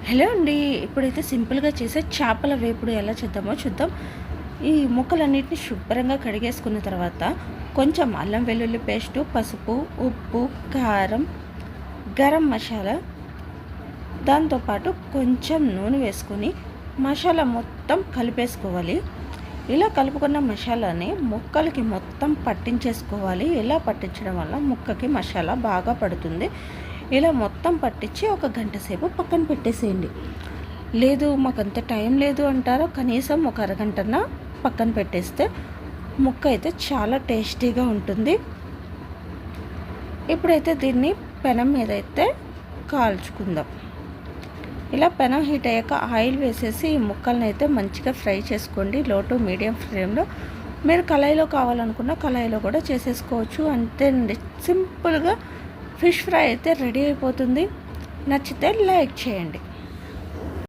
Hello అండి. ఇప్పుడైతే సింపుల్గా చేసే చేపల వేపుడు ఎలా చేద్దామో చూద్దాం. ఈ ముక్కలన్నిటిని శుభ్రంగా కడిగేసుకున్న తర్వాత కొంచెం అల్లం వెల్లుల్లి పేస్టు, పసుపు, ఉప్పు, కారం, గరం మసాలా, దాంతోపాటు కొంచెం నూనె వేసుకొని మసాలా మొత్తం కలిపేసుకోవాలి. ఇలా కలుపుకున్న మసాలాని ముక్కలకి మొత్తం పట్టించేసుకోవాలి. ఇలా పట్టించడం వల్ల ముక్కకి మసాలా బాగా పడుతుంది. ఇలా మొత్తం పట్టించి ఒక గంట సేపు పక్కన పెట్టేసేయండి. లేదు మాకంత టైం లేదు అంటారో కనీసం ఒక అరగంటన పక్కన పెట్టేస్తే ముక్క అయితే చాలా టేస్టీగా ఉంటుంది. ఇప్పుడైతే దీన్ని పెనం మీద అయితే కాల్చుకుందాం. ఇలా పెనం హీట్ అయ్యాక ఆయిల్ వేసేసి ఈ ముక్కల్ని అయితే మంచిగా ఫ్రై చేసుకోండి. లో టు మీడియం ఫ్లేమ్లో. మీరు కళాయిలో కావాలనుకున్న కళాయిలో కూడా చేసేసుకోవచ్చు. అంతేనండి, సింపుల్గా ఫిష్ ఫ్రై అయితే రెడీ అయిపోతుంది. నచ్చితే లైక్ చేయండి.